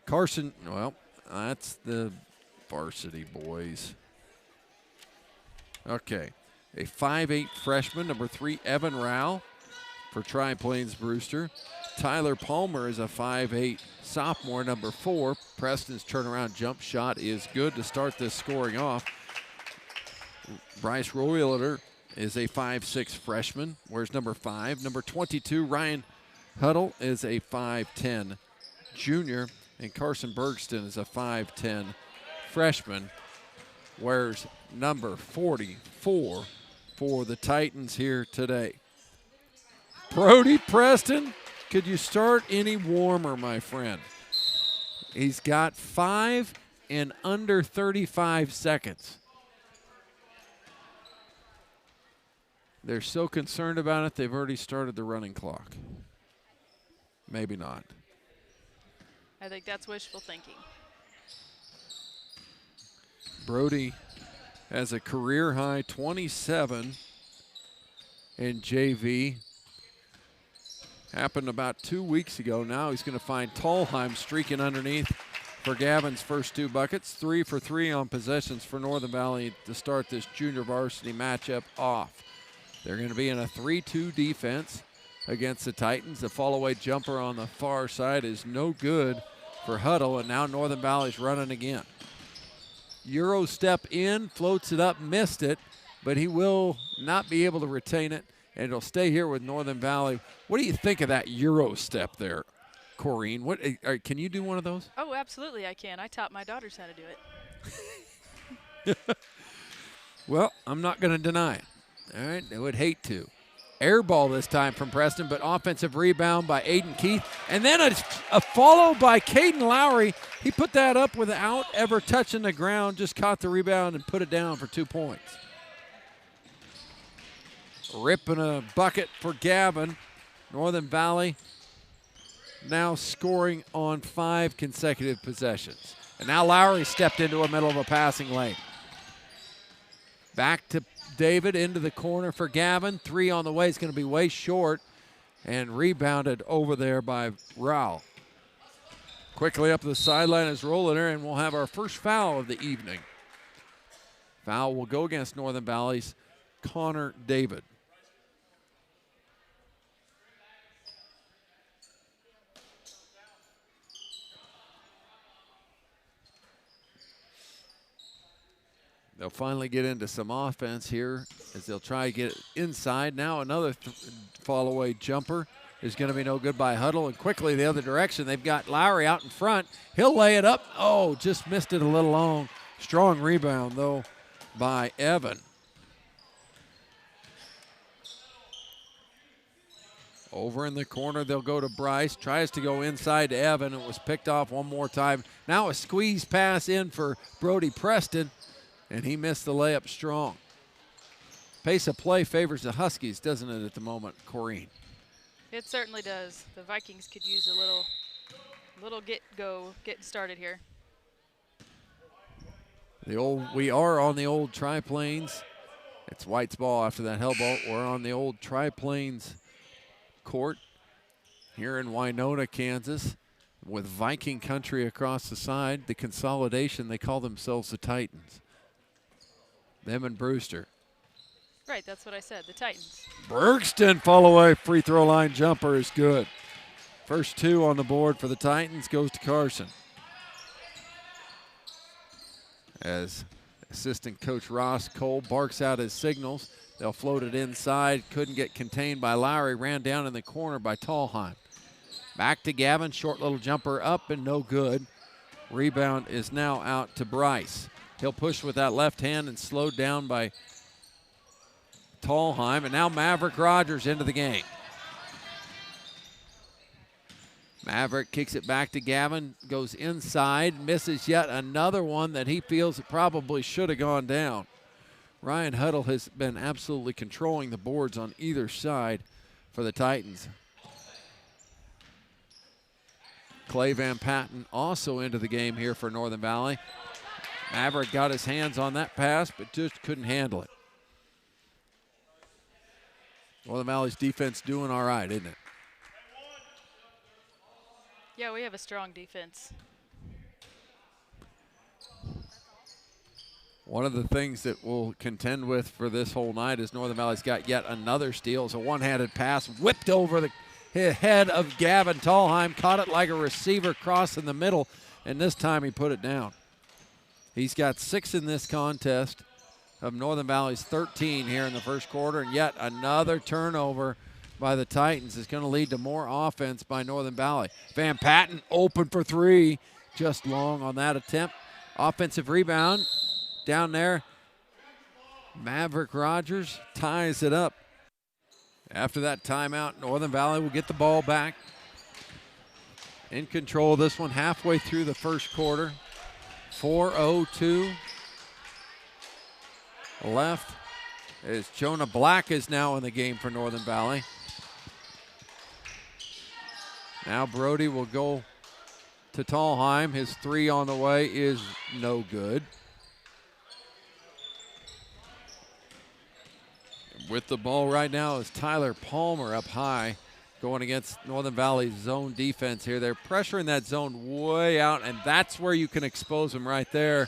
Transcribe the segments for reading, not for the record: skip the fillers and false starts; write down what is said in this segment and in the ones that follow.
Carson, well, that's the varsity boys. Okay, a 5'8" freshman, number 3, Evan Rao for Triplains-Brewster. Tyler Palmer is a 5'8" sophomore, number 4. Preston's turnaround jump shot is good to start this scoring off. Bryce Royler is a 5'6" freshman, wears number 5. Number 22, Ryan Huddle, is a 5'10" junior. And Carson Bergston is a 5'10" freshman, wears number 44 for the Titans here today. Brody Preston, could you start any warmer, my friend? He's got 5 in under 35 seconds. They're so concerned about it, they've already started the running clock. Maybe not. I think that's wishful thinking. Brody has a career high 27 in JV. Happened about 2 weeks ago. Now he's going to find Tallheim streaking underneath for Gavin's first 2 buckets. 3 for 3 on possessions for Northern Valley to start this junior varsity matchup off. They're going to be in a 3-2 defense against the Titans. The fall-away jumper on the far side is no good for Huddle, and now Northern Valley's running again. Euro step in, floats it up, missed it, but he will not be able to retain it, and it'll stay here with Northern Valley. What do you think of that Euro step there, Corrine? What can you do one of those? Oh, absolutely I can. I taught my daughters how to do it. Well, I'm not going to deny it. All right, I would hate to. Air ball this time from Preston, but offensive rebound by Aiden Keith. And then a follow by Caden Lowry. He put that up without ever touching the ground, just caught the rebound and put it down for 2 points. Ripping a bucket for Gavin. Northern Valley now scoring on 5 consecutive possessions. And now Lowry stepped into the middle of a passing lane. Back to David into the corner for Gavin. 3 on the way. It's going to be way short and rebounded over there by Rao. Quickly up the sideline is Rolliner, and we'll have our first foul of the evening. Foul will go against Northern Valley's Connor David. They'll finally get into some offense here as they'll try to get it inside. Now another fall-away jumper is going to be no good by Huddle. And quickly the other direction, they've got Lowry out in front. He'll lay it up. Oh, just missed it a little long. Strong rebound, though, by Evan. Over in the corner, they'll go to Bryce. Tries to go inside to Evan. It was picked off one more time. Now a squeeze pass in for Brody Preston. And he missed the layup strong. Pace of play favors the Huskies, doesn't it, at the moment, Corrine? It certainly does. The Vikings could use a little getting started here. We are on the old Triplains. It's White's ball after that hell ball. We're on the old Triplains court here in Winona, Kansas, with Viking country across the side. The consolidation, they call themselves the Titans. Them and Brewster. Right, that's what I said, the Titans. Bergston follow-away free throw line jumper is good. First 2 on the board for the Titans goes to Carson. As assistant coach Ross Cole barks out his signals, they'll float it inside. Couldn't get contained by Lowry. Ran down in the corner by Tallheim. Back to Gavin. Short little jumper up and no good. Rebound is now out to Bryce. He'll push with that left hand and slowed down by Tallheim. And now Maverick Rogers into the game. Maverick kicks it back to Gavin, goes inside, misses yet another one that he feels probably should have gone down. Ryan Huddle has been absolutely controlling the boards on either side for the Titans. Clay Van Patten also into the game here for Northern Valley. Maverick got his hands on that pass, but just couldn't handle it. Northern Valley's defense doing all right, isn't it? Yeah, we have a strong defense. One of the things that we'll contend with for this whole night is Northern Valley's got yet another steal. It's a one-handed pass, whipped over the head of Gavin Tallheim, caught it like a receiver cross in the middle, and this time he put it down. He's got 6 in this contest of Northern Valley's 13 here in the first quarter, and yet another turnover by the Titans is going to lead to more offense by Northern Valley. Van Patten open for 3, just long on that attempt. Offensive rebound down there. Maverick Rogers ties it up. After that timeout, Northern Valley will get the ball back. In control of this one halfway through the first quarter. 4:02 left as Jonah Black is now in the game for Northern Valley. Now Brody will go to Tallheim. His 3 on the way is no good. With the ball right now is Tyler Palmer up high, going against Northern Valley's zone defense here. They're pressuring that zone way out, and that's where you can expose them right there.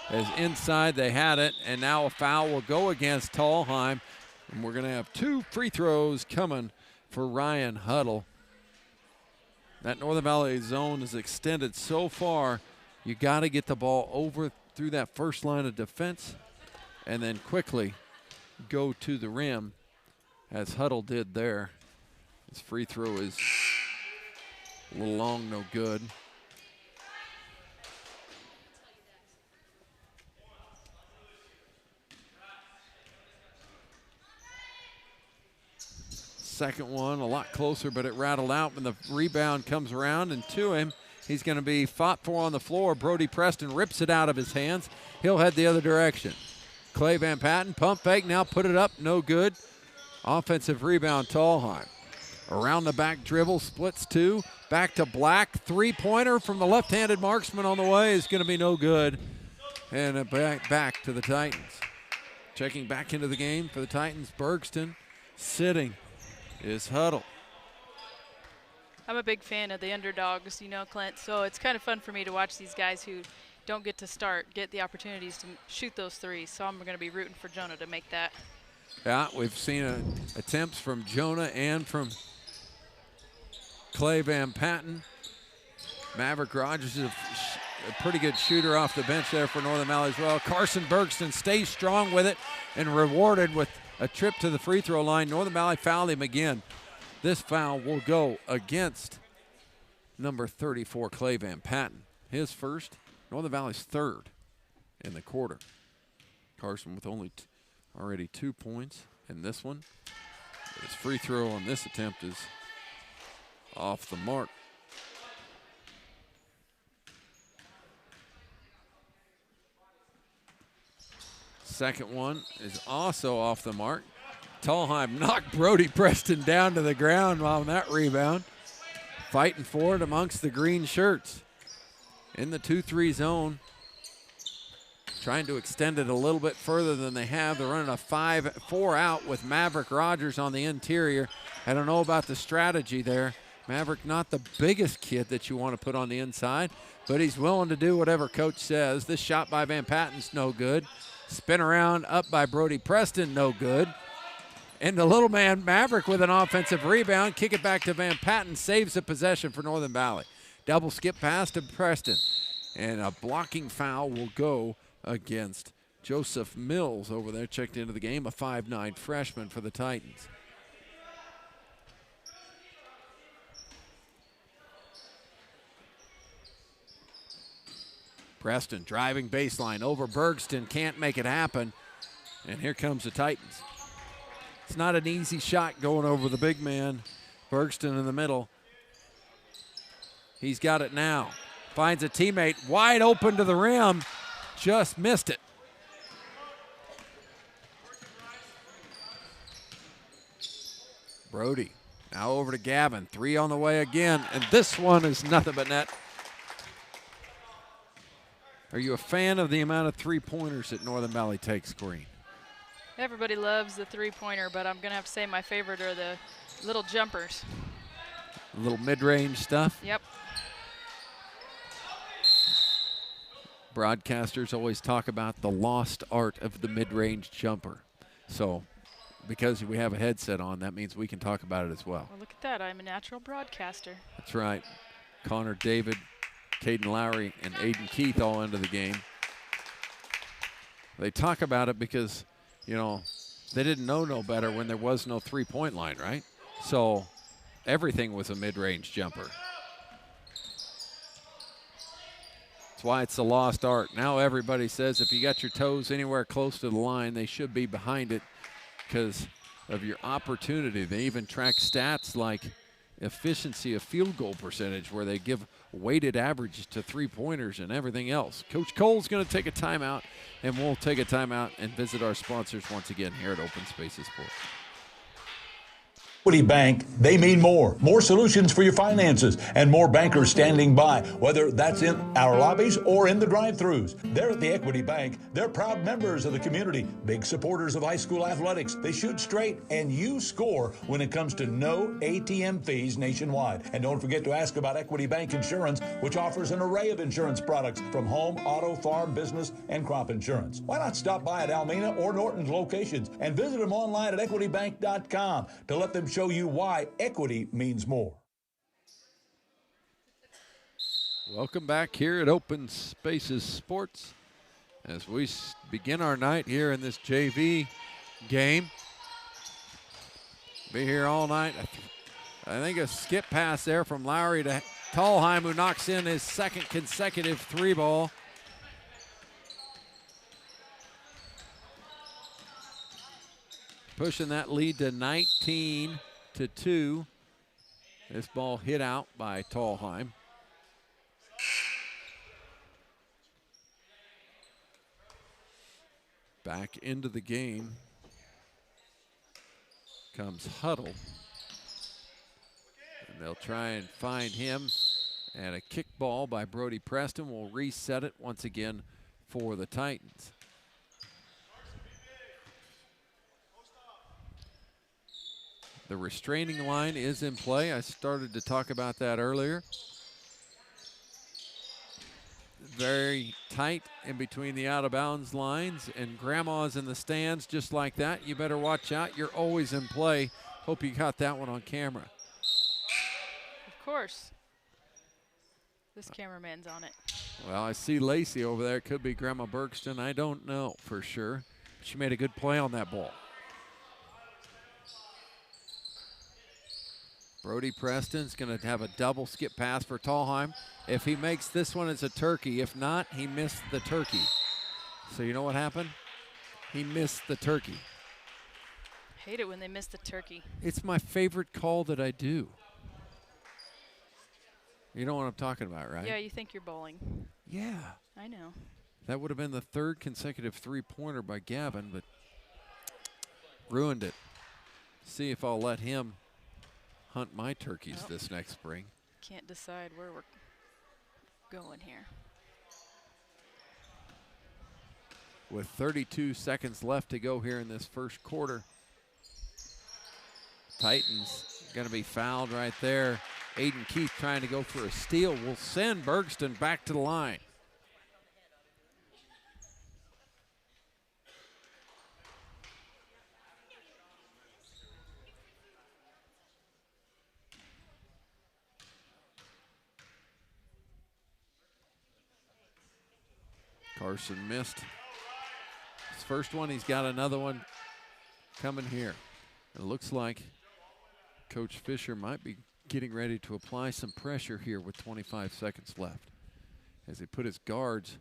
As inside they had it, and now a foul will go against Tallheim. And we're going to have 2 free throws coming for Ryan Huddle. That Northern Valley zone is extended so far, you got to get the ball over through that first line of defense and then quickly go to the rim, as Huddle did there. His free throw is a little long, no good. Second one, a lot closer, but it rattled out when the rebound comes around, and to him, he's going to be fought for on the floor. Brody Preston rips it out of his hands. He'll head the other direction. Clay Van Patten, pump fake, now put it up, no good. Offensive rebound, Tallheim. Around the back dribble, splits 2, back to Black. 3-pointer from the left-handed marksman on the way is going to be no good. And back to the Titans. Checking back into the game for the Titans, Bergston. Sitting is Huddle. I'm a big fan of the underdogs, you know, Clint, so it's kind of fun for me to watch these guys who don't get to start, get the opportunities to shoot those 3s. So I'm going to be rooting for Jonah to make that. Yeah, we've seen attempts from Jonah and from Clay Van Patten. Maverick Rogers is a pretty good shooter off the bench there for Northern Valley as well. Carson Bergston stays strong with it and rewarded with a trip to the free throw line. Northern Valley fouled him again. This foul will go against number 34, Clay Van Patten. His first, Northern Valley's 3rd in the quarter. Carson with only already 2 points in this one. His free throw on this attempt is off the mark. Second one is also off the mark. Tallheim knocked Brody Preston down to the ground on that rebound. Fighting for it amongst the green shirts. In the 2-3 zone. Trying to extend it a little bit further than they have. They're running a 5-4 out with Maverick Rogers on the interior. I don't know about the strategy there. Maverick not the biggest kid that you want to put on the inside, but he's willing to do whatever coach says. This shot by Van Patten's no good. Spin around up by Brody Preston, no good. And the little man, Maverick, with an offensive rebound. Kick it back to Van Patten. Saves the possession for Northern Valley. Double skip pass to Preston. And a blocking foul will go against Joseph Mills over there. Checked into the game, a 5'9" freshman for the Titans. Preston driving baseline over Bergston. Can't make it happen. And here comes the Titans. It's not an easy shot going over the big man. Bergston in the middle. He's got it now. Finds a teammate wide open to the rim. Just missed it. Brody now over to Gavin. 3 on the way again. And this one is nothing but net. Are you a fan of the amount of 3-pointers that Northern Valley takes, Green? Everybody loves the 3-pointer, but I'm going to have to say my favorite are the little jumpers. A little mid-range stuff? Yep. Broadcasters always talk about the lost art of the mid-range jumper. So because we have a headset on, that means we can talk about it as well. Well, look at that. I'm a natural broadcaster. That's right. Connor David, Caden Lowry, and Aiden Keith all into the game. They talk about it because, you know, they didn't know no better when there was no three-point line, right? So everything was a mid-range jumper. That's why it's a lost art. Now everybody says if you got your toes anywhere close to the line, they should be behind it because of your opportunity. They even track stats like efficiency of field goal percentage where they give weighted averages to three-pointers and everything else. Coach Cole's going to take a timeout, and we'll take a timeout and visit our sponsors once again here at Open Spaces Sports. Equity Bank, they mean more. More solutions for your finances and more bankers standing by, whether that's in our lobbies or in the drive-thrus. They're at the Equity Bank. They're proud members of the community, big supporters of high school athletics. They shoot straight, and you score when it comes to no ATM fees nationwide. And don't forget to ask about Equity Bank Insurance, which offers an array of insurance products from home, auto, farm, business, and crop insurance. Why not stop by at Almena or Norton's locations and visit them online at equitybank.com to let them show you why equity means more. Welcome back here at Open Spaces Sports as we begin our night here in this JV game. Be here all night. I think a skip pass there from Lowry to Tallheim, who knocks in his second consecutive three ball. Pushing that lead to 19-2. This ball hit out by Tallheim. Back into the game comes Huddle. And they'll try and find him. And a kick ball by Brody Preston will reset it once again for the Titans. The restraining line is in play. I started to talk about that earlier. Very tight in between the out-of-bounds lines, and Grandma's in the stands just like that. You better watch out. You're always in play. Hope you got that one on camera. Of course. This cameraman's on it. Well, I see Lacey over there. Could be Grandma Bergston. I don't know for sure. She made a good play on that ball. Brody Preston's going to have a double skip pass for Tallheim. If he makes this one, it's a turkey. If not, he missed the turkey. So you know what happened? He missed the turkey. Hate it when they miss the turkey. It's my favorite call that I do. You know what I'm talking about, right? Yeah, you think you're bowling. Yeah. I know. That would have been the third consecutive three-pointer by Gavin, but ruined it. See if I'll let him hunt my turkeys this next spring. Can't decide where we're going here. With 32 seconds left to go here in this first quarter. Titans going to be fouled right there. Aiden Keith trying to go for a steal will send Bergston back to the line. Carson missed his first one. He's got another one coming here. It looks like Coach Fisher might be getting ready to apply some pressure here with 25 seconds left as he put his guards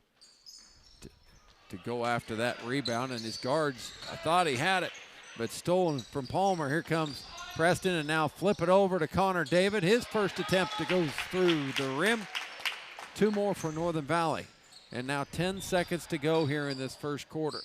to go after that rebound. And his guards, I thought he had it, but stolen from Palmer. Here comes Preston, and now flip it over to Connor David. His first attempt to go through the rim. Two more for Northern Valley. And now 10 seconds to go here in this first quarter.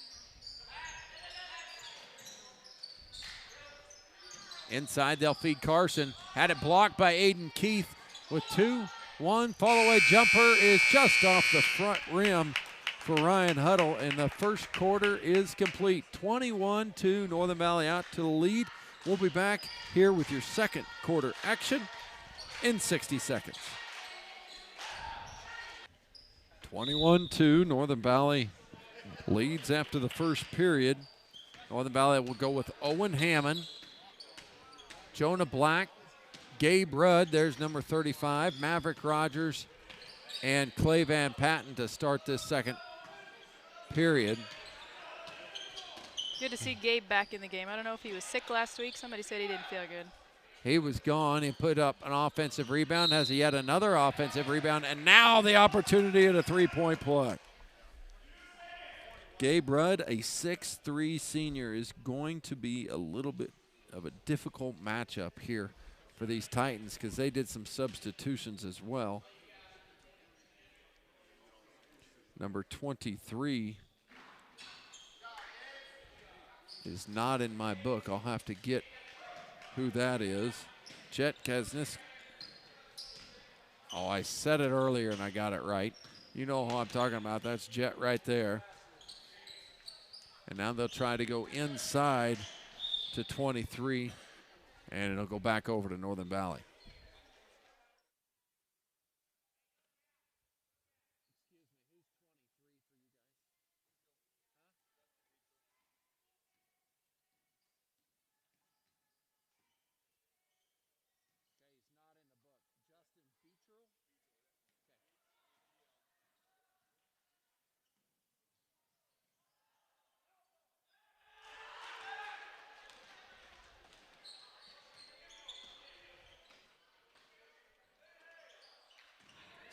Inside, they'll feed Carson. Had it blocked by Aiden Keith with 2-1. Fall-away jumper is just off the front rim for Ryan Huddle, and the first quarter is complete. 21-2, Northern Valley out to the lead. We'll be back here with your second quarter action in 60 seconds. 21-2, Northern Valley leads after the first period. Northern Valley will go with Owen Hammond, Jonah Black, Gabe Rudd, there's number 35, Maverick Rogers, and Clay Van Patten to start this second period. Good to see Gabe back in the game. I don't know if he was sick last week. Somebody said he didn't feel good. He was gone. He put up an offensive rebound, has yet another offensive rebound, and now the opportunity at a three-point play. Gabe Rudd, a 6'3" senior, is going to be a little bit of a difficult matchup here for these Titans because they did some substitutions as well. Number 23 is not in my book. I'll have to get who that is. Jet Kaznis. Oh, I said it earlier and I got it right. You know who I'm talking about. That's Jet right there. And now they'll try to go inside to 23, and it'll go back over to Northern Valley.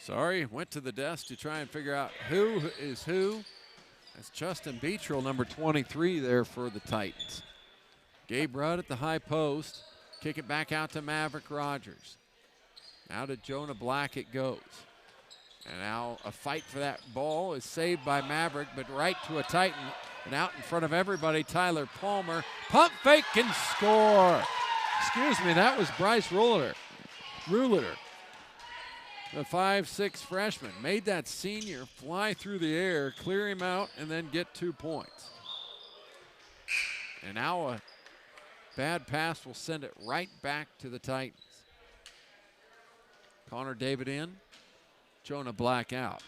Sorry, went to the desk to try and figure out who is who. That's Justin Beetrell, number 23 there for the Titans. Gabe Rudd at the high post. Kick it back out to Maverick Rogers. Now to Jonah Black it goes. And now a fight for that ball is saved by Maverick, but right to a Titan. And out in front of everybody, Tyler Palmer. Pump fake and score. Excuse me, that was Bryce Ruleter. The 5'6" freshman made that senior fly through the air, clear him out, and then get 2 points. And now a bad pass will send it right back to the Titans. Connor David in, Jonah Black out.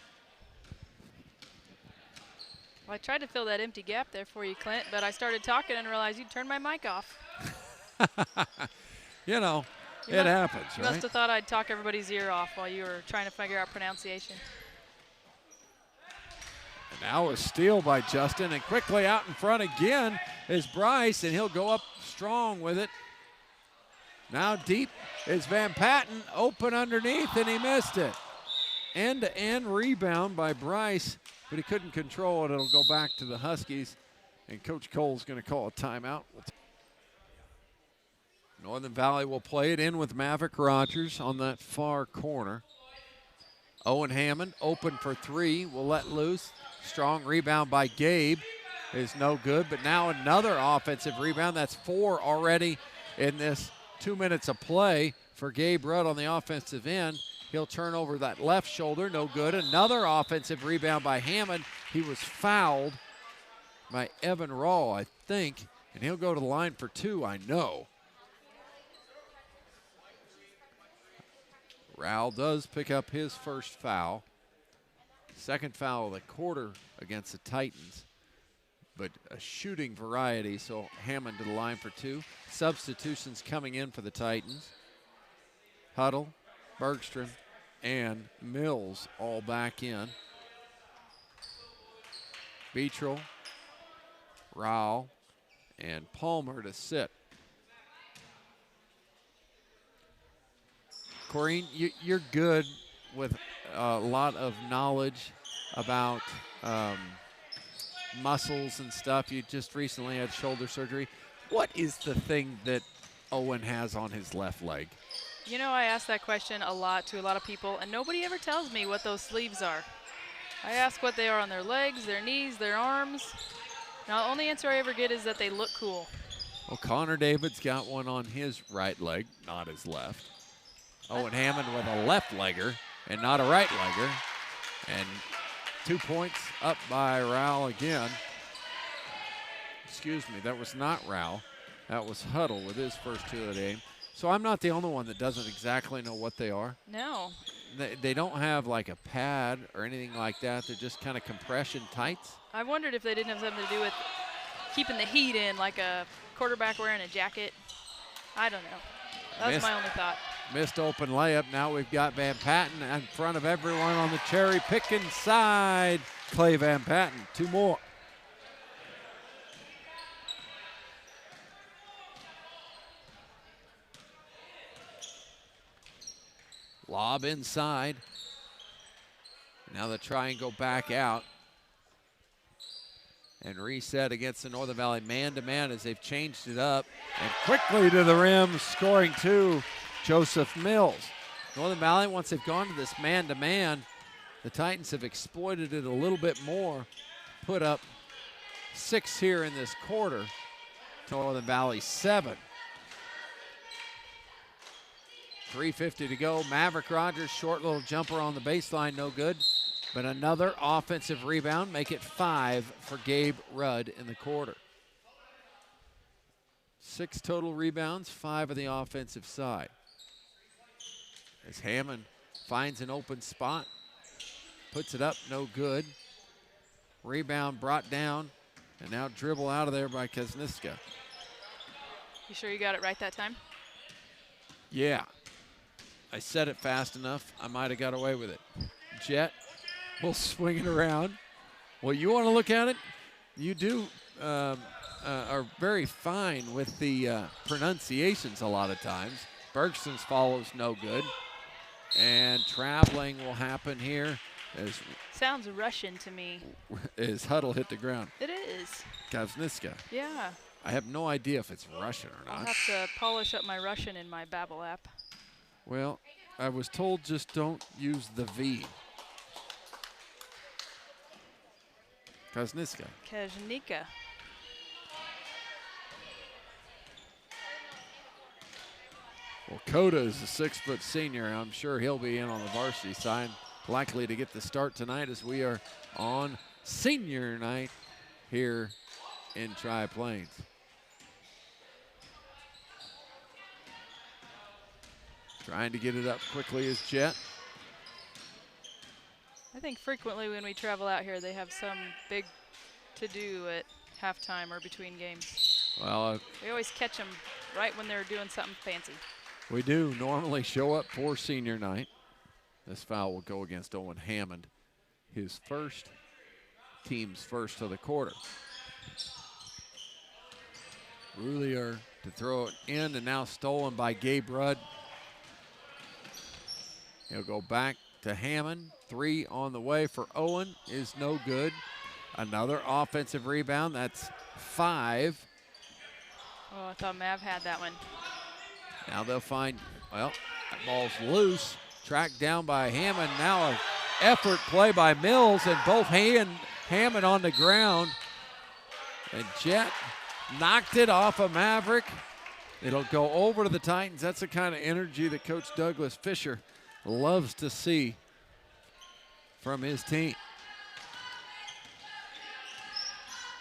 Well, I tried to fill that empty gap there for you, Clint, but I started talking and realized you'd turned my mic off. You know. It happens, right? You must have thought I'd talk everybody's ear off while you were trying to figure out pronunciation. And now a steal by Justin, and quickly out in front again is Bryce, and he'll go up strong with it. Now deep is Van Patten, open underneath, and he missed it. End-to-end rebound by Bryce, but he couldn't control it. It'll go back to the Huskies, and Coach Cole's going to call a timeout. Northern Valley will play it in with Maverick Rogers on that far corner. Owen Hammond open for three, will let loose. Strong rebound by Gabe is no good, but now another offensive rebound. That's 4 already in this 2 minutes of play for Gabe Rudd on the offensive end. He'll turn over that left shoulder, no good. Another offensive rebound by Hammond. He was fouled by Evan Raw, I think, and he'll go to the line for 2, I know. Rowell does pick up his first foul. Second foul of the quarter against the Titans, but a shooting variety, so Hammond to the line for 2. Substitutions coming in for the Titans. Huddle, Bergstrom, and Mills all back in. Beetrell, Rowell, and Palmer to sit. Corrine, you're good with a lot of knowledge about muscles and stuff. You just recently had shoulder surgery. What is the thing that Owen has on his left leg? You know, I ask that question a lot to a lot of people, and nobody ever tells me what those sleeves are. I ask what they are on their legs, their knees, their arms. Now, the only answer I ever get is that they look cool. Well, Connor David's got one on his right leg, not his left. Owen Hammond with a left legger and not a right legger. And 2 points up by Rowell again. Excuse me, that was not Rowell. That was Huddle with his first 2 of the game. So I'm not the only one that doesn't exactly know what they are. No. they don't have like a pad or anything like that. They're just kind of compression tights. I wondered if they didn't have something to do with keeping the heat in, like a quarterback wearing a jacket. I don't know. That's my only thought. Missed open layup. Now we've got Van Patten in front of everyone on the cherry picking side. Clay Van Patten, 2 more. Lob inside. Now they try and go back out. And reset against the Northern Valley man-to-man as they've changed it up. And quickly to the rim, scoring 2, Joseph Mills. Northern Valley, once they've gone to this man-to-man, the Titans have exploited it a little bit more. Put up 6 here in this quarter. Northern Valley 7. 3:50 to go. Maverick Rogers, short little jumper on the baseline, no good. But another offensive rebound, make it 5 for Gabe Rudd in the quarter. 6 total rebounds, 5 on the offensive side. As Hammond finds an open spot, puts it up, no good. Rebound brought down, and now dribble out of there by Kuzniska. You sure you got it right that time? Yeah. I said it fast enough, I might have got away with it. Jet will swing it around. Well, you want to look at it? You do are very fine with the pronunciations a lot of times. Bergson's follows no good. And traveling will happen here as sounds Russian to me. As Huddle hit the ground. It is. Kuzniska. Yeah. I have no idea if it's Russian or not. I'll have to polish up my Russian in my Babbel app. Well, I was told just don't use the V. Kuzniska. Kuznica. Well, Coda is a 6-foot senior. I'm sure he'll be in on the varsity side. Likely to get the start tonight as we are on senior night here in Tri-Plains. Trying to get it up quickly is Jet. I think frequently when we travel out here, they have some big to-do at halftime or between games. Well, we always catch them right when they're doing something fancy. We do normally show up for senior night. This foul will go against Owen Hammond, his first, team's first of the quarter. Roulier to throw it in, and now stolen by Gabe Rudd. He'll go back to Hammond. 3 on the way for Owen is no good. Another offensive rebound, that's 5. Oh, I thought Mav had that one. Now they'll find, well, that ball's loose. Tracked down by Hammond. Now an effort play by Mills, and both Hammond on the ground. And Jet knocked it off of Maverick. It'll go over to the Titans. That's the kind of energy that Coach Douglas Fisher loves to see from his team.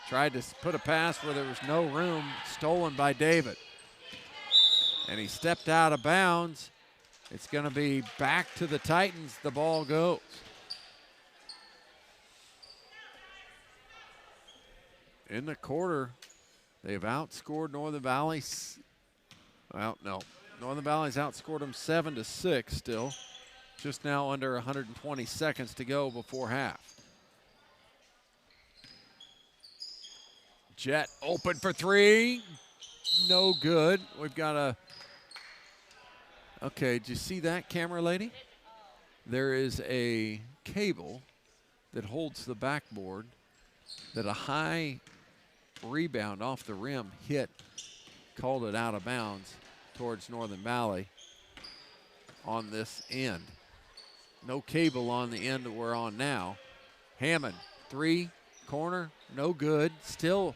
Tried to put a pass where there was no room, stolen by David. And he stepped out of bounds. It's going to be back to the Titans. The ball goes. In the quarter, they've outscored Northern Valley. Well, no. Northern Valley's outscored them 7-6 still. Just now under 120 seconds to go before half. Jet open for 3. No good. We've got a... Okay, did you see that, camera lady? There is a cable that holds the backboard that a high rebound off the rim hit, called it out of bounds towards Northern Valley on this end. No cable on the end that we're on now. Hammond, 3, corner, no good. Still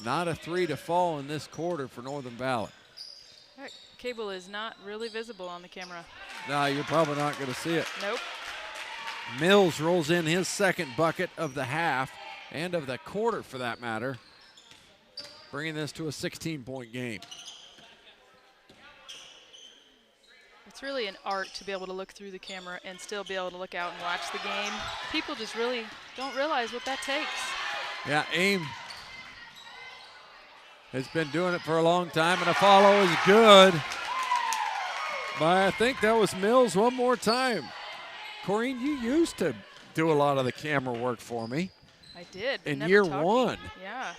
not a 3 to fall in this quarter for Northern Valley. That cable is not really visible on the camera. No, you're probably not going to see it. Nope. Mills rolls in his second bucket of the half and of the quarter for that matter, bringing this to a 16-point game. It's really an art to be able to look through the camera and still be able to look out and watch the game. People just really don't realize what that takes. Yeah, AIM has been doing it for a long time, and a follow is good. But I think that was Mills one more time. Corrine, you used to do a lot of the camera work for me. I did. In never year talking. one. Yeah.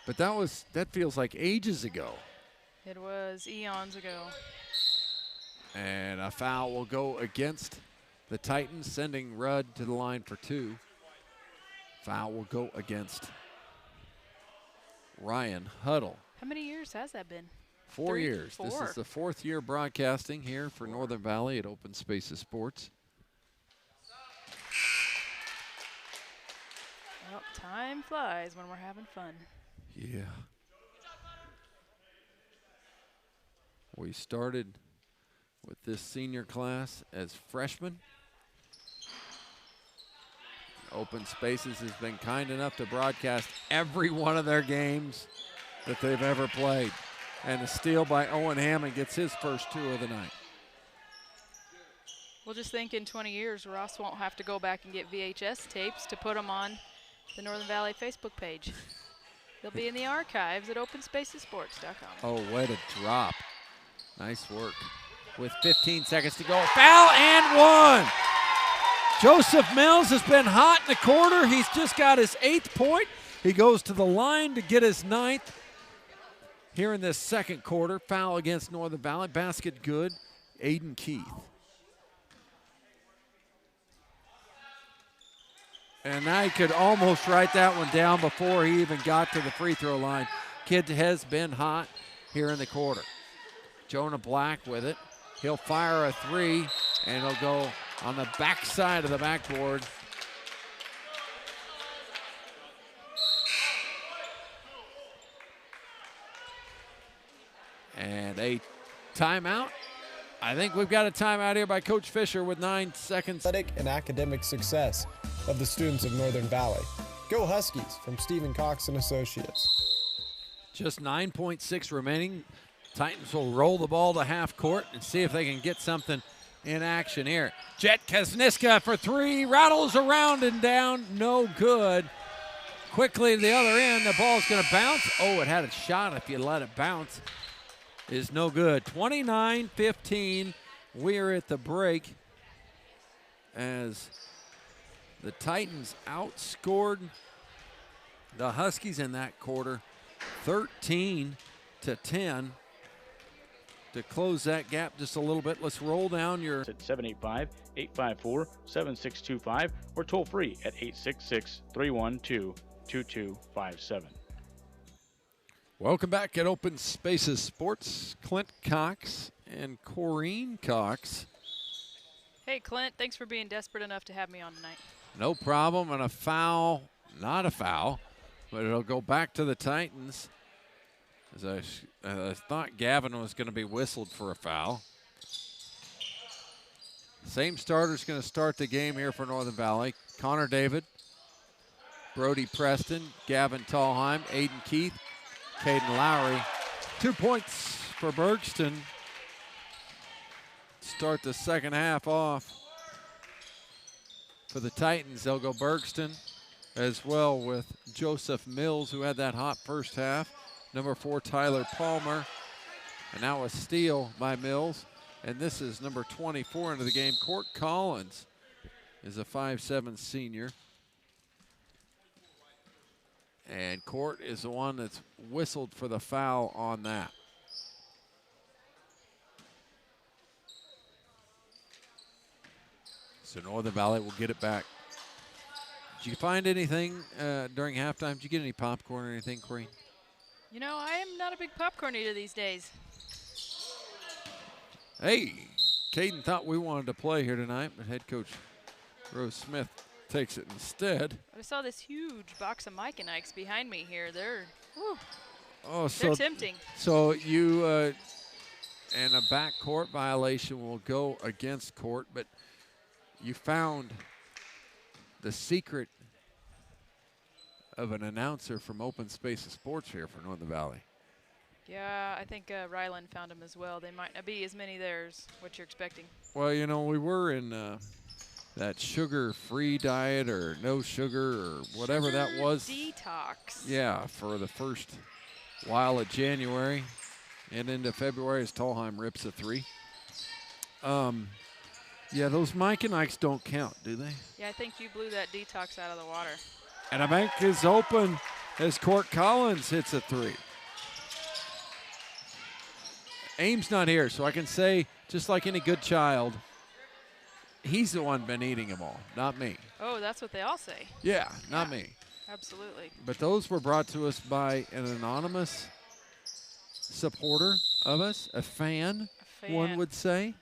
But that feels like ages ago. It was eons ago. And a foul will go against the Titans, sending Rudd to the line for 2. Foul will go against Ryan Huddle. How many years has that been? 4 3, years. 4. This is the 4th year broadcasting here for Northern Valley at Open Spaces Sports. Well, time flies when we're having fun. Yeah. We started with this senior class as freshmen. Open Spaces has been kind enough to broadcast every one of their games that they've ever played. And a steal by Owen Hammond gets his first 2 of the night. We'll just think in 20 years, Ross won't have to go back and get VHS tapes to put them on the Northern Valley Facebook page. They'll be in the archives at openspacessports.com. Oh, way to drop. Nice work. With 15 seconds to go, foul and 1. Joseph Mills has been hot in the quarter. He's just got his 8th point. He goes to the line to get his 9th. Here in this second quarter, foul against Northern Valley. Basket good, Aiden Keith. And now he could almost write that one down before he even got to the free throw line. Kid has been hot here in the quarter. Jonah Black with it. He'll fire a 3, and he'll go on the back side of the backboard. And a timeout. I think we've got a timeout here by Coach Fisher with 9 seconds. Athletic and academic success of the students of Northern Valley. Go Huskies from Stephen Cox and Associates. Just 9.6 remaining. Titans will roll the ball to half court and see if they can get something in action here. Jet Kazniska for 3, rattles around and down, no good. Quickly to the other end, the ball's gonna bounce. Oh, it had a shot if you let it bounce. Is no good. 29-15. We're at the break as the Titans outscored the Huskies in that quarter 13-10 to close that gap just a little bit. Let's roll down your at 785-854-7625 or toll free at 866-312-2257. Welcome back at Open Spaces Sports. Clint Cox and Corrine Cox. Hey, Clint, thanks for being desperate enough to have me on tonight. No problem, and a foul, not a foul, but it'll go back to the Titans. As I thought Gavin was going to be whistled for a foul. Same starter's going to start the game here for Northern Valley. Connor David, Brody Preston, Gavin Tallheim, Aiden Keith, Caden Lowry. 2 points for Bergston. Start the second half off. For the Titans, they'll go Bergston as well with Joseph Mills, who had that hot first half. Number 4, Tyler Palmer. And now a steal by Mills. And this is number 24 into the game. Court Collins is a 5'7" senior. And Court is the one that's whistled for the foul on that. So Northern Valley will get it back. Did you find anything during halftime? Did you get any popcorn or anything, Corrine? You know, I am not a big popcorn eater these days. Hey, Caden thought we wanted to play here tonight, but head coach Rose Smith takes it instead. I saw this huge box of Mike and Ike's behind me here. They're So tempting. So you and a backcourt violation will go against Court, but you found the secret of an announcer from Open Spaces Sports here for Northern Valley. Yeah, I think Ryland found them as well. They might not be as many there as what you're expecting. Well, you know, we were in that sugar-free diet or no sugar or whatever that was. Detox. Yeah, for the first while of January and into February as Tolheim rips a 3. Yeah, those Mike and Ikes don't count, do they? Yeah, I think you blew that detox out of the water. And a bank is open as Court Collins hits a 3. Ames not here, so I can say, just like any good child, he's the one been eating them all, not me. Oh, that's what they all say. Yeah, not me. Absolutely. But those were brought to us by an anonymous supporter of us, a fan, one would say.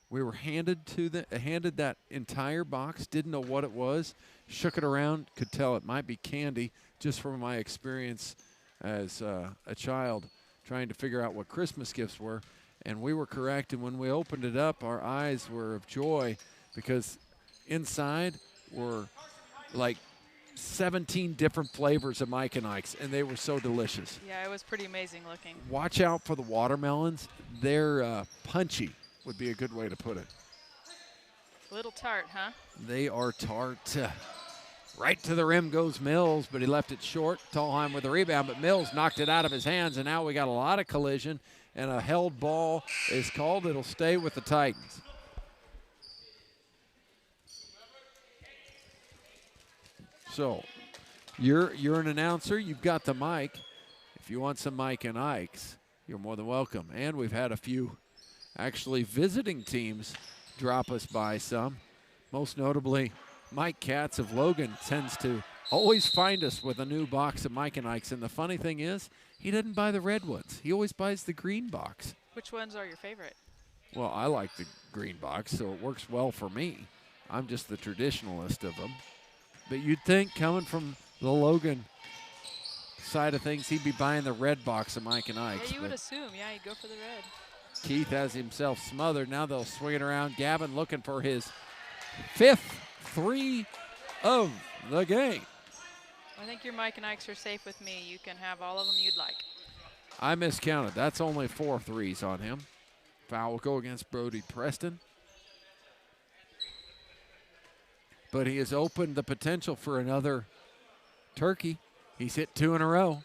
We were handed that entire box, didn't know what it was, shook it around, could tell it might be candy, just from my experience as a child trying to figure out what Christmas gifts were. And we were correct, and when we opened it up, our eyes were of joy because inside were like 17 different flavors of Mike and Ike's, and they were so delicious. Yeah, it was pretty amazing looking. Watch out for the watermelons. They're punchy, would be a good way to put it. A little tart, huh? They are tart. Right to the rim goes Mills, but he left it short. Tolheim with the rebound, but Mills knocked it out of his hands, and now we got a lot of collision, and a held ball is called. It'll stay with the Titans. So, you're an announcer. You've got the mic. If you want some Mike and Ike's, you're more than welcome. And we've had a few actually visiting teams drop us by some. Most notably, Mike Katz of Logan tends to always find us with a new box of Mike and Ike's. And the funny thing is, he doesn't buy the red ones. He always buys the green box. Which ones are your favorite? Well, I like the green box, so it works well for me. I'm just the traditionalist of them. But you'd think coming from the Logan side of things, he'd be buying the red box of Mike and Ike's. Yeah, you would assume. Yeah, you'd go for the red. Keith has himself smothered. Now they'll swing it around. Gavin looking for his 5th 3 of the game. I think your Mike and Ike's are safe with me. You can have all of them you'd like. I miscounted. That's only 4 threes on him. Foul will go against Brody Preston. But he has opened the potential for another turkey. He's hit 2 in a row.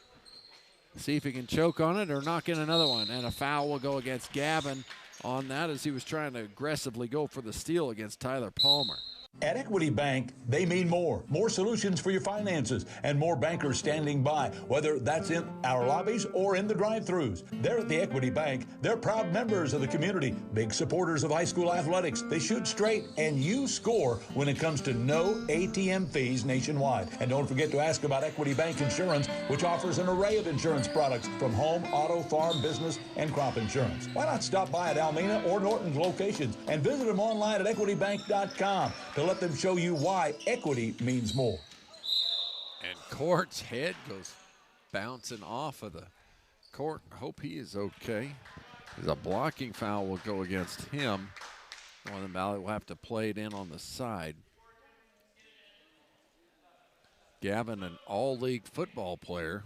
See if he can choke on it or knock in another one. And a foul will go against Gavin on that as he was trying to aggressively go for the steal against Tyler Palmer. At Equity Bank, they mean more. More solutions for your finances and more bankers standing by, whether that's in our lobbies or in the drive-thrus. They're at the Equity Bank. They're proud members of the community, big supporters of high school athletics. They shoot straight, and you score when it comes to no ATM fees nationwide. And don't forget to ask about Equity Bank Insurance, which offers an array of insurance products from home, auto, farm, business, and crop insurance. Why not stop by at Almena or Norton's locations and visit them online at equitybank.com to let them show you why equity means more. And Court's head goes bouncing off of the court. I hope he is okay. As a blocking foul will go against him. Northern Valley will have to play it in on the side. Gavin, an all-league football player.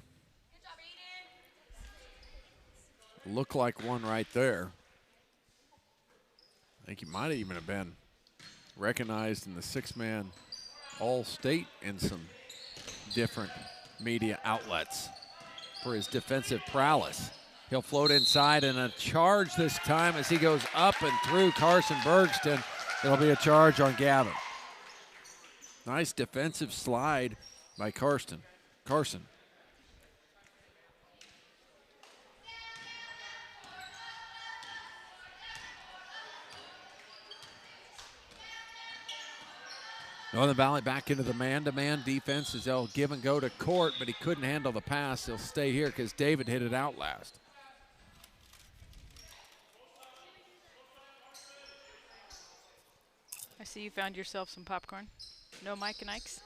Looked like one right there. I think he might even have been recognized in the 6-man All-State in some different media outlets for his defensive prowess. He'll float inside and a charge this time as he goes up and through Carson Bergston. It'll be a charge on Gavin. Nice defensive slide by Carson. Northern Valley back into the man-to-man defense as they'll give and go to Court, but he couldn't handle the pass. He'll stay here because David hit it out last. I see you found yourself some popcorn. No Mike and Ike's?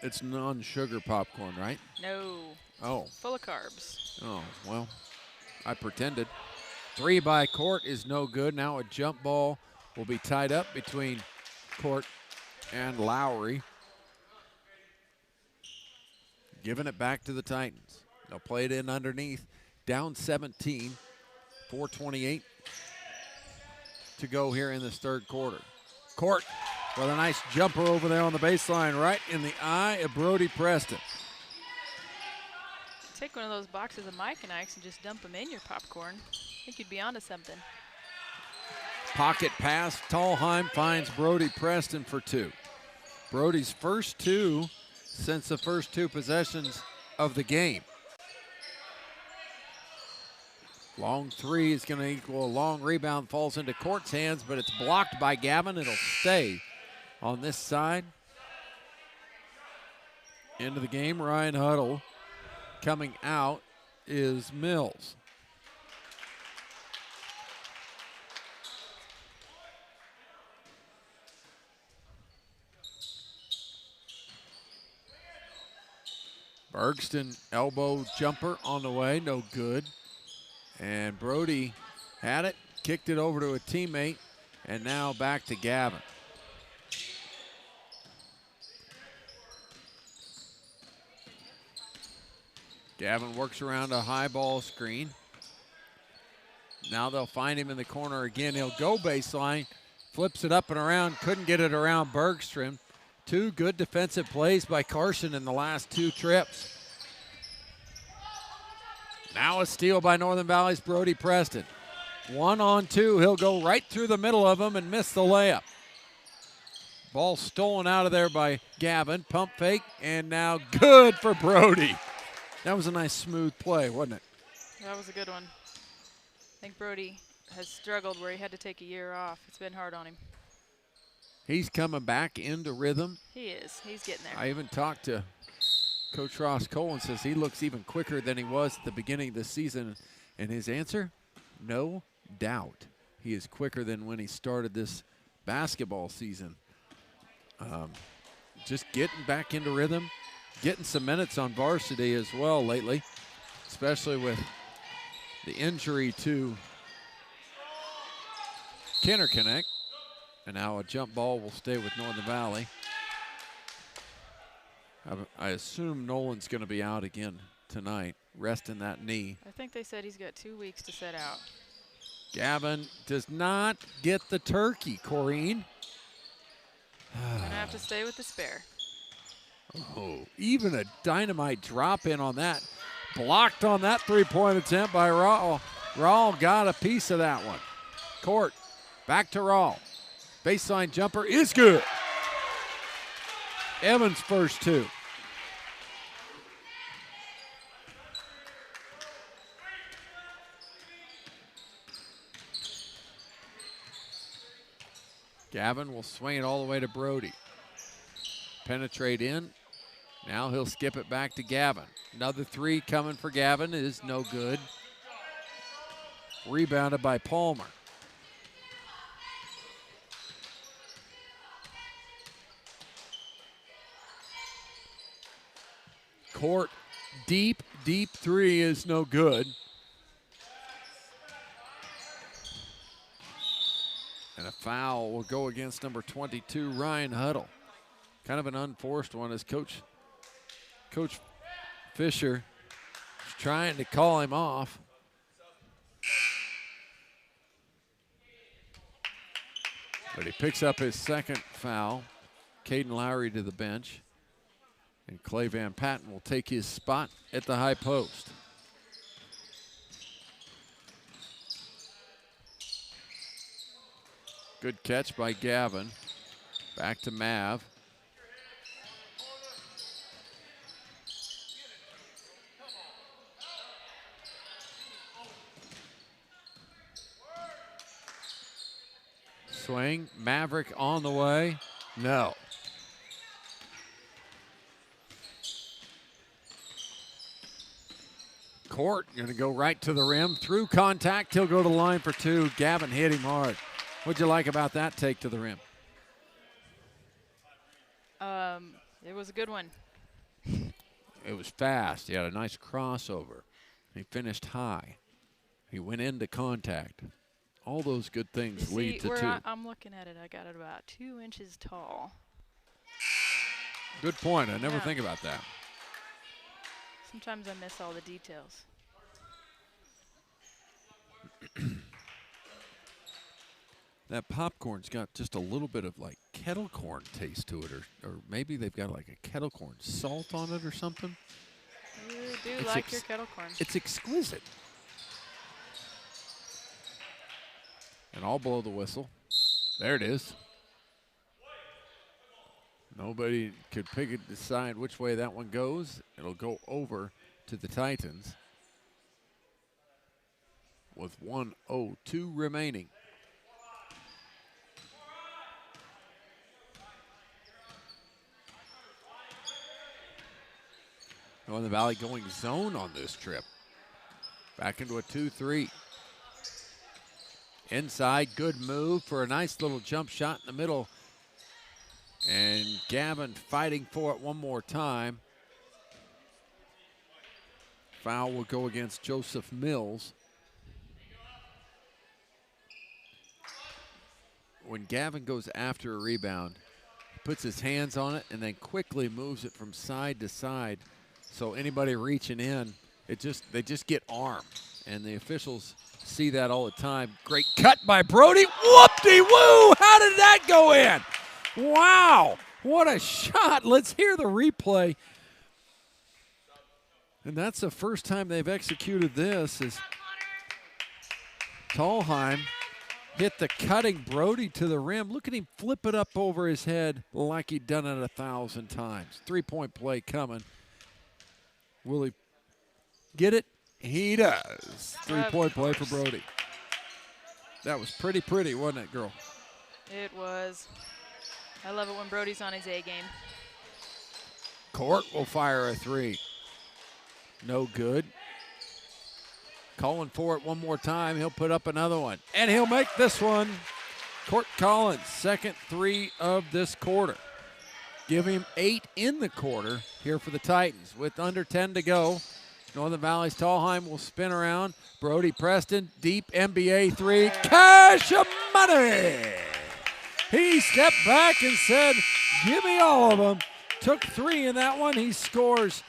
It's non-sugar popcorn, right? No. Oh. Full of carbs. Oh, well, I pretended. 3 by Court is no good. Now a jump ball will be tied up between Court and Lowry. Giving it back to the Titans. They'll play it in underneath. Down 17, 4:28 to go here in this third quarter. Court with a nice jumper over there on the baseline, right in the eye of Brody Preston. Take one of those boxes of Mike and Ike's and just dump them in your popcorn. I think you'd be onto something. Pocket pass. Tallheim finds Brody Preston for 2. Brody's first 2 since the first 2 possessions of the game. Long 3 is going to equal a long rebound, falls into Court's hands, but it's blocked by Gavin. It'll stay on this side. Into the game, Ryan Huddle. Coming out is Mills. Bergston elbow jumper on the way, no good. And Brody had it, kicked it over to a teammate, and now back to Gavin. Gavin works around a high ball screen. Now they'll find him in the corner again. He'll go baseline, flips it up and around, couldn't get it around Bergstrom. 2 good defensive plays by Carson in the last 2 trips. Now a steal by Northern Valley's Brody Preston. 1-on-2, he'll go right through the middle of them and miss the layup. Ball stolen out of there by Gavin, pump fake, and now good for Brody. That was a nice smooth play, wasn't it? That was a good one. I think Brody has struggled where he had to take a year off. It's been hard on him. He's coming back into rhythm. He is. He's getting there. I even talked to Coach Ross Cole and says he looks even quicker than he was at the beginning of the season. And his answer, no doubt. He is quicker than when he started this basketball season. Just getting back into rhythm, getting some minutes on varsity as well lately, especially with the injury to Kenner-Connect. And now a jump ball will stay with Northern Valley. I assume Nolan's going to be out again tonight, resting that knee. I think they said he's got 2 weeks to set out. Gavin does not get the turkey, Corrine. Gonna have to stay with the spare. Oh, even a dynamite drop in on that. Blocked on that three-point attempt by Rawl. Rawl got a piece of that one. Court, back to Rawl. Baseline jumper is good. Evans' first 2. Gavin will swing it all the way to Brody. Penetrate in. Now he'll skip it back to Gavin. Another 3 coming for Gavin is no good. Rebounded by Palmer. Court, deep 3 is no good. And a foul will go against number 22, Ryan Huddle. Kind of an unforced one as Coach Fisher is trying to call him off. But he picks up his second foul. Caden Lowry to the bench. And Clay Van Patten will take his spot at the high post. Good catch by Gavin. Back to Mav. Swing, Maverick on the way. No. Court going to go right to the rim. Through contact, he'll go to the line for 2. Gavin hit him hard. What'd you like about that take to the rim? It was a good one. It was fast. He had a nice crossover. He finished high. He went into contact. All those good things lead to 2. I'm looking at it. I got it about 2 inches tall. Good point. I never think about that. Sometimes I miss all the details. That popcorn's got just a little bit of like kettle corn taste to it, or maybe they've got like a kettle corn salt on it or something. You do It's like your kettle corn. It's exquisite. And I'll blow the whistle. There it is. Nobody could decide which way that one goes. It'll go over to the Titans with 1:02 remaining. Northern Valley going zone on this trip. Back into a 2-3. Inside, good move for a nice little jump shot in the middle. And Gavin fighting for it one more time. Foul will go against Joseph Mills. When Gavin goes after a rebound, he puts his hands on it and then quickly moves it from side to side. So anybody reaching in, they just get armed. And the officials see that all the time. Great cut by Brody. Whoop-de-woo! How did that go in? Wow, what a shot. Let's hear the replay. And that's the first time they've executed this, as Tallheim hit the cutting Brody to the rim. Look at him flip it up over his head like he'd done it 1,000 times. Three-point play coming. Will he get it? He does. Three-point play for Brody. That was pretty, wasn't it, girl? It was. I love it when Brody's on his A game. Court will fire a three. No good. Calling for it one more time. He'll put up another one. And he'll make this one. Court Collins, second three of this quarter. Give him 8 in the quarter here for the Titans. With under 10 to go, Northern Valley's Tallheim will spin around. Brody Preston, deep NBA three. Cash of money! He stepped back and said, give me all of them. Took 3 in that one. He scores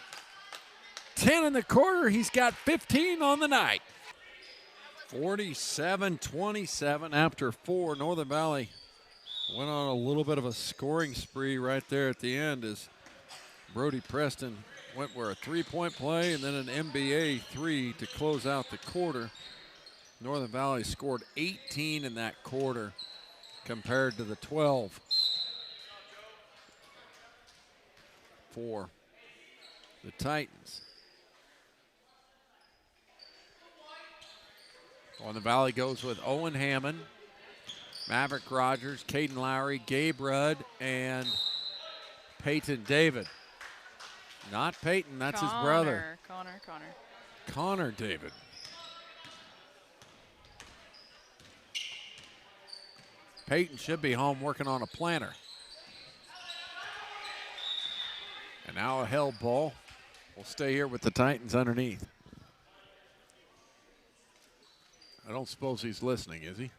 10 in the quarter. He's got 15 on the night. 47-27 after 4. Northern Valley went on a little bit of a scoring spree right there at the end as Brody Preston went for a three-point play and then an NBA three to close out the quarter. Northern Valley scored 18 in that quarter compared to the 12 for the Titans. Northern Valley goes with Owen Hammond, Maverick Rogers, Caden Lowry, Gabe Rudd, and Peyton David. Not Peyton, that's his brother. Connor David. Peyton should be home working on a planter. And now a held ball. We'll stay here with the Titans underneath. I don't suppose he's listening, is he?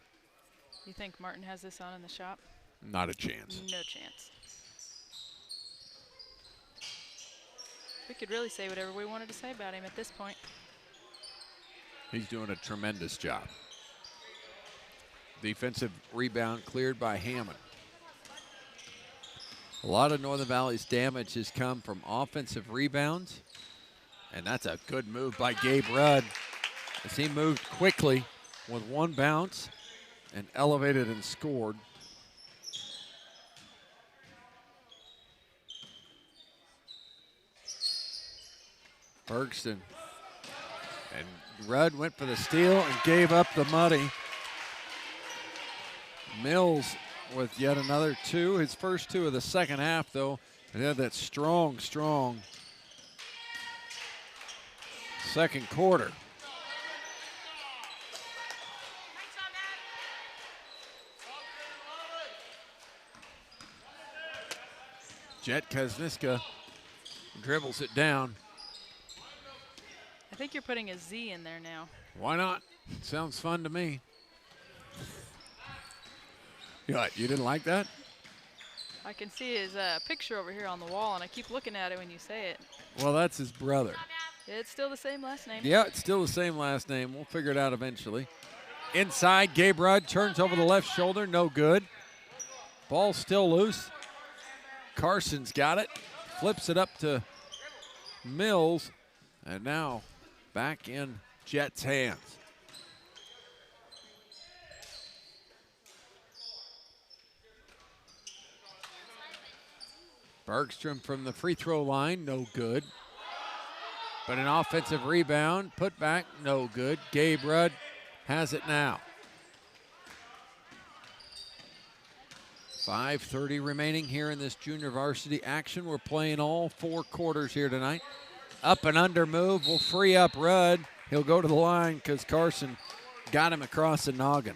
You think Martin has this on in the shop? Not a chance. No chance. We could really say whatever we wanted to say about him at this point. He's doing a tremendous job. Defensive rebound cleared by Hammond. A lot of Northern Valley's damage has come from offensive rebounds, and that's a good move by Gabe Rudd as he moved quickly with one bounce and elevated and scored. Bergston and Rudd went for the steal and gave up the money. Mills with yet another two, his first two of the second half though. And had that strong second quarter. Jet Kuzniska dribbles it down. I think you're putting a Z in there now. Why not? Sounds fun to me. What, you didn't like that? I can see his picture over here on the wall, and I keep looking at it when you say it. Well, that's his brother. It's still the same last name. Yeah, it's still the same last name. We'll figure it out eventually. Inside, Gabe Rudd turns over the left shoulder. No good. Ball still loose. Carson's got it. Flips it up to Mills. And now back in Jets' hands. Bergstrom from the free throw line, no good. But an offensive rebound, put back, no good. Gabe Rudd has it now. 5:30 remaining here in this junior varsity action. We're playing all 4 quarters here tonight. Up and under move will free up Rudd. He'll go to the line because Carson got him across the noggin.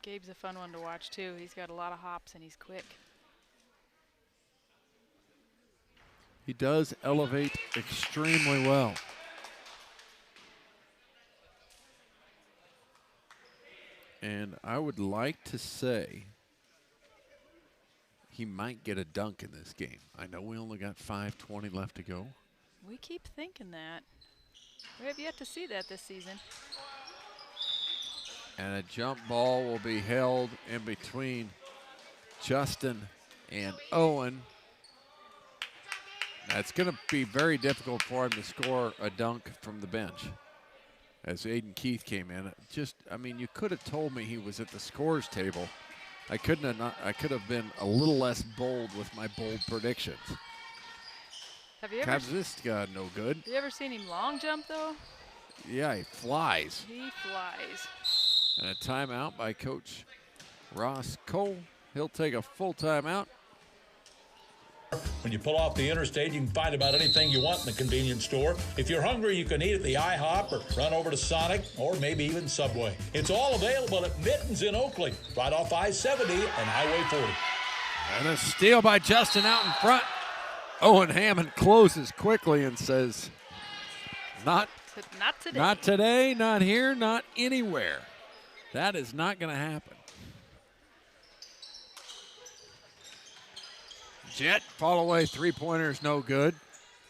Gabe's a fun one to watch, too. He's got a lot of hops, and he's quick. He does elevate extremely well. And I would like to say he might get a dunk in this game. I know we only got 5:20 left to go. We keep thinking that. We have yet to see that this season. And a jump ball will be held in between Justin and Owen. That's going to be very difficult for him to score a dunk from the bench. As Aiden Keith came in, I mean, you could have told me he was at the scores table. I could have been a little less bold with my bold predictions. Have you ever? Kavziska, no good. Have you ever seen him long jump though? Yeah, he flies. He flies. And a timeout by Coach Ross Cole. He'll take a full timeout. When you pull off the interstate, you can find about anything you want in the convenience store. If you're hungry, you can eat at the IHOP or run over to Sonic or maybe even Subway. It's all available at Mittens in Oakley, right off I-70 and Highway 40. And a steal by Justin out in front. Owen Hammond closes quickly and says, not today. Not today, not here, not anywhere. That is not going to happen. Jet fall away three-pointers, no good.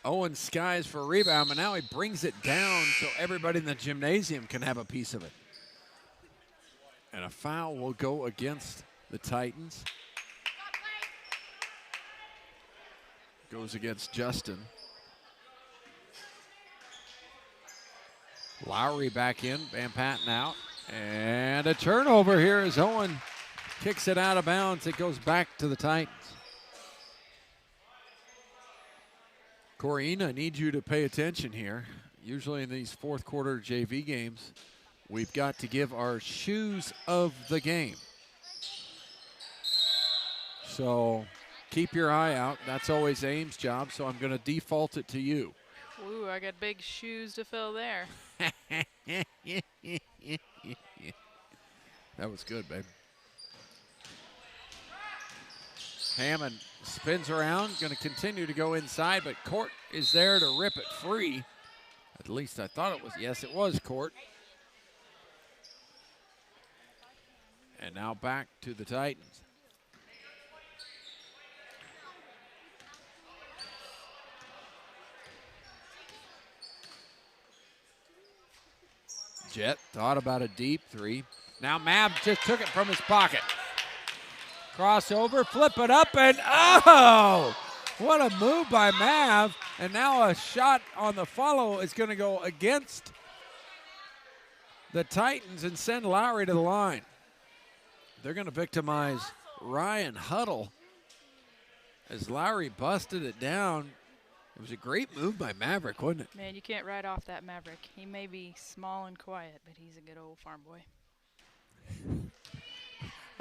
Owen skies for a rebound, but now he brings it down so everybody in the gymnasium can have a piece of it. And a foul will go against the Titans. Goes against Justin. Lowry back in, Van Patten out. And a turnover here as Owen kicks it out of bounds. It goes back to the Titans. Corina, I need you to pay attention here. Usually in these fourth quarter JV games, we've got to give our shoes of the game. So keep your eye out. That's always Aim's job, so I'm going to default it to you. Ooh, I got big shoes to fill there. That was good, babe. Hammond spins around, going to continue to go inside, but Court is there to rip it free. At least I thought it was. Yes, it was Court. And now back to the Titans. Jet thought about a deep three. Now Mav just took it from his pocket. Crossover, flip it up, and oh! What a move by Mav. And now a shot on the follow is going to go against the Titans and send Lowry to the line. They're going to victimize Ryan Huddle as Lowry busted it down. It was a great move by Maverick, wasn't it? Man, you can't write off that Maverick. He may be small and quiet, but he's a good old farm boy.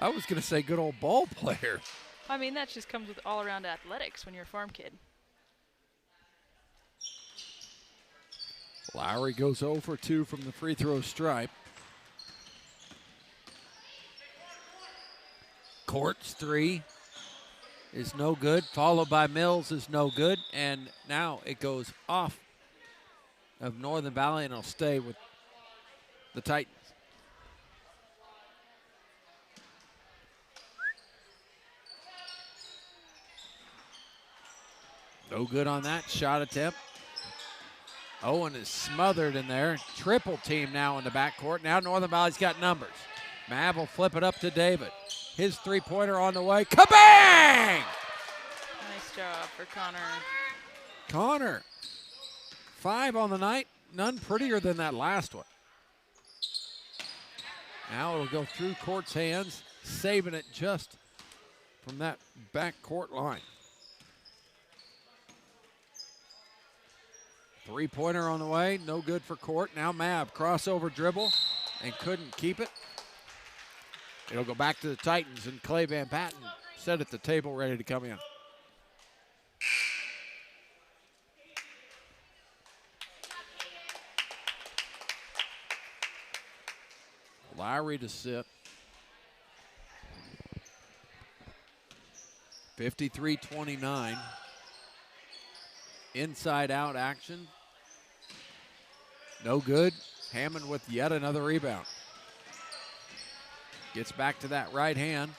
I was going to say good old ball player. I mean, that just comes with all-around athletics when you're a farm kid. Lowry goes 0 for 2 from the free throw stripe. Court's three is no good, followed by Mills is no good, and now it goes off of Northern Valley and it'll stay with the Titans. No good on that shot attempt. Owen is smothered in there. Triple team now in the backcourt. Now Northern Valley's got numbers. Mav will flip it up to David. His three-pointer on the way. Kabang! Nice job for Connor. Connor, 5 on the night. None prettier than that last one. Now it'll go through Court's hands, saving it just from that backcourt line. Three-pointer on the way, no good for Court. Now Mav, crossover dribble, and couldn't keep it. It'll go back to the Titans, and Clay Van Patten set at the table ready to come in. Lowry to sit. 53-29. Inside out action. No good. Hammond with yet another rebound. Gets back to that right hand.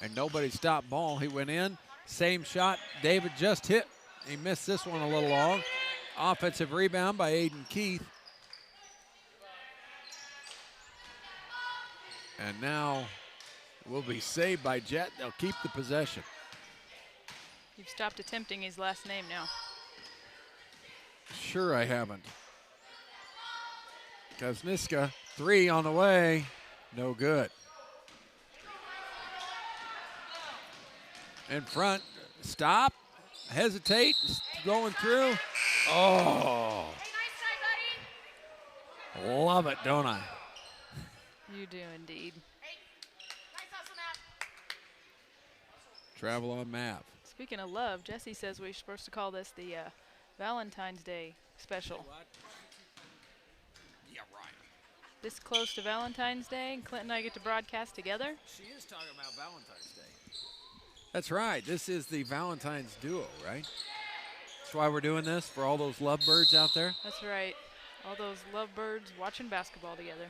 And nobody stopped ball. He went in. Same shot David just hit. He missed this one a little long. Offensive rebound by Aiden Keith. And now will be saved by Jet. They'll keep the possession. You've stopped attempting his last name now. Sure I haven't. Kuzniska, 3 on the way. No good. In front, stop, hesitate, going through. Oh. Love it, don't I? You do indeed. Travel on Mav. Speaking of love, Jesse says we're supposed to call this the Valentine's Day special. Yeah, right. This close to Valentine's Day, and Clint and I get to broadcast together. She is talking about Valentine's Day. That's right. This is the Valentine's duo, right? That's why we're doing this, for all those lovebirds out there. That's right. All those lovebirds watching basketball together.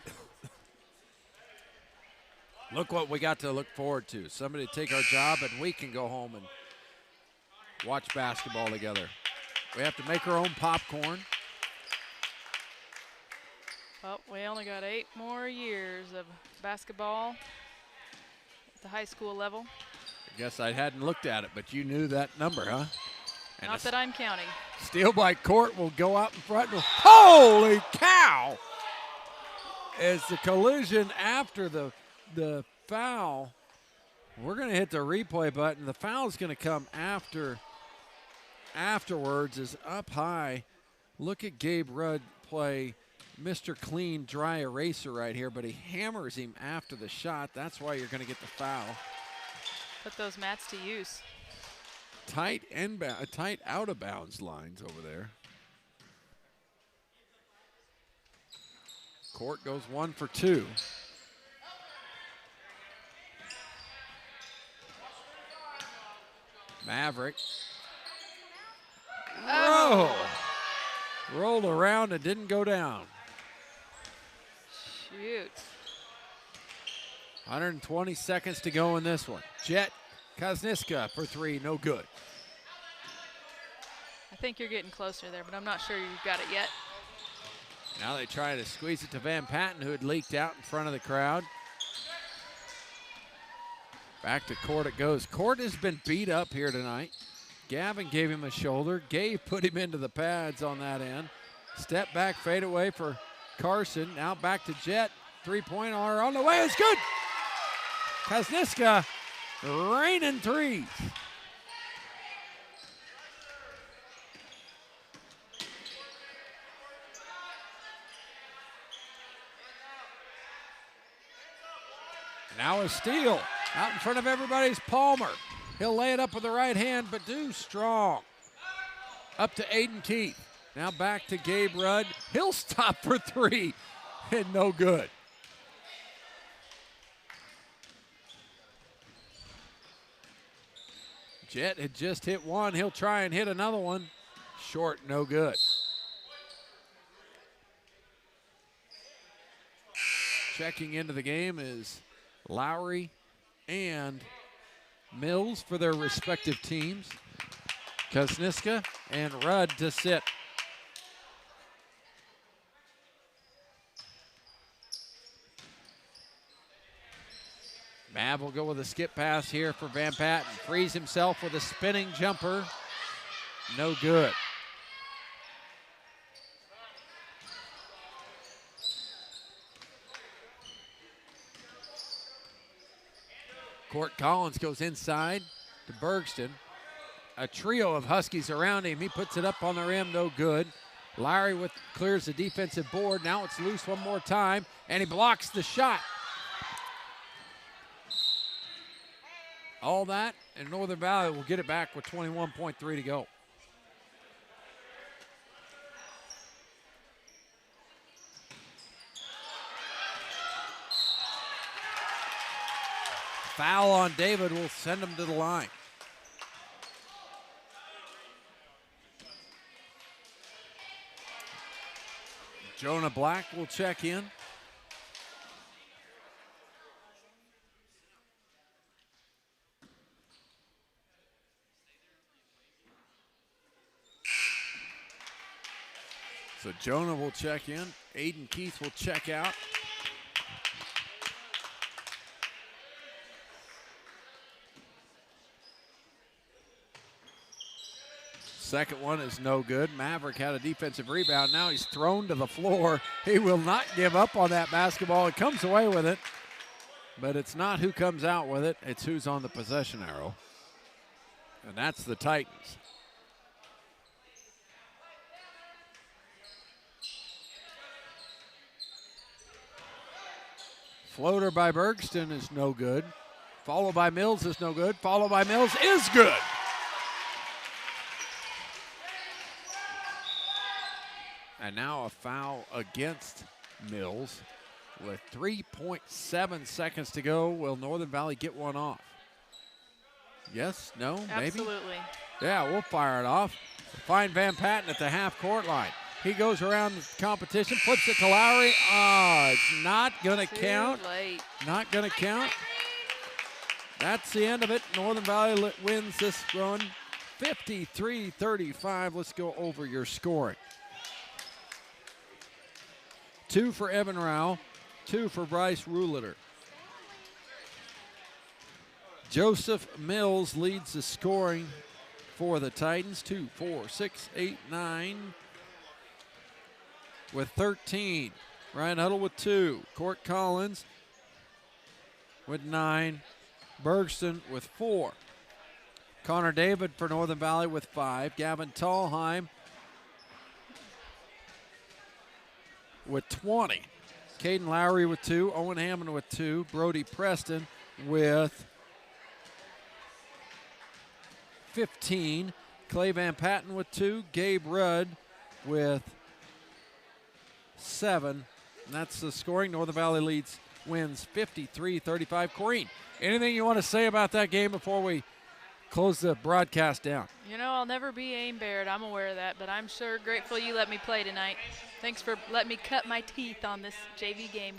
Look what we got to look forward to. Somebody to take our job and we can go home and watch basketball together. We have to make our own popcorn. Well, we only got 8 more years of basketball at the high school level. I guess I hadn't looked at it, but you knew that number, huh? And Not that I'm counting. Steal by Court will go out in front. Holy cow! As the collision after the foul, we're going to hit the replay button. The foul is going to come afterwards, is up high. Look at Gabe Rudd play Mr. Clean dry eraser right here, but he hammers him after the shot. That's why you're going to get the foul. Put those mats to use. Tight out of bounds lines over there. Court goes 1 for 2. Maverick. Oh. Rolled around and didn't go down. Shoot. 120 seconds to go in this one. Jet Kuzniska for 3, no good. I think you're getting closer there, but I'm not sure you've got it yet. Now they try to squeeze it to Van Patten, who had leaked out in front of the crowd. Back to Court it goes. Court has been beat up here tonight. Gavin gave him a shoulder. Gabe put him into the pads on that end. Step back, fade away for Carson. Now back to Jet. Three-pointer on the way. It's good. Kuzniska raining threes. Now a steal. Out in front of everybody's Palmer. He'll lay it up with the right hand, but do strong. Up to Aiden Keith. Now back to Gabe Rudd. He'll stop for 3, and no good. Jet had just hit one. He'll try and hit another one. Short, no good. Checking into the game is Lowry and Mills for their respective teams. Kuzniska and Rudd to sit. Mav will go with a skip pass here for Van Patten. Frees himself with a spinning jumper. No good. Court Collins goes inside to Bergston. A trio of Huskies around him. He puts it up on the rim, no good. Lowry clears the defensive board. Now it's loose one more time, and he blocks the shot. All that, and Northern Valley will get it back with 21.3 to go. Foul on David will send him to the line. Jonah Black will check in. So Jonah will check in. Aiden Keith will check out. Second one is no good. Maverick had a defensive rebound. Now he's thrown to the floor. He will not give up on that basketball. He comes away with it, but it's not who comes out with it. It's who's on the possession arrow, and that's the Titans. Floater by Bergston is no good. Followed by Mills is no good. Followed by Mills is good. And now a foul against Mills with 3.7 seconds to go. Will Northern Valley get one off? Yes? No? Maybe? Absolutely. Yeah, we'll fire it off. Find Van Patten at the half-court line. He goes around the competition, flips it to Lowry. It's not going to count. Late. Not going to count. That's the end of it. Northern Valley wins this run 53-35. Let's go over your scoring. 2 for Evan Rao, 2 for Bryce Ruleter. Joseph Mills leads the scoring for the Titans. 2, 4, 6, 8, 9 with 13. Ryan Huddle with 2. Court Collins with 9. Bergston with 4. Connor David for Northern Valley with 5. Gavin Tallheim with 20. Caden Lowry with 2. Owen Hammond with 2. Brody Preston with 15. Clay Van Patten with 2. Gabe Rudd with 7. And that's the scoring. Northern Valley wins 53-35. Corrine, anything you want to say about that game before we close the broadcast down? You know, I'll never be Aim Barrett. I'm aware of that, but I'm sure grateful you let me play tonight. Thanks for letting me cut my teeth on this JV game.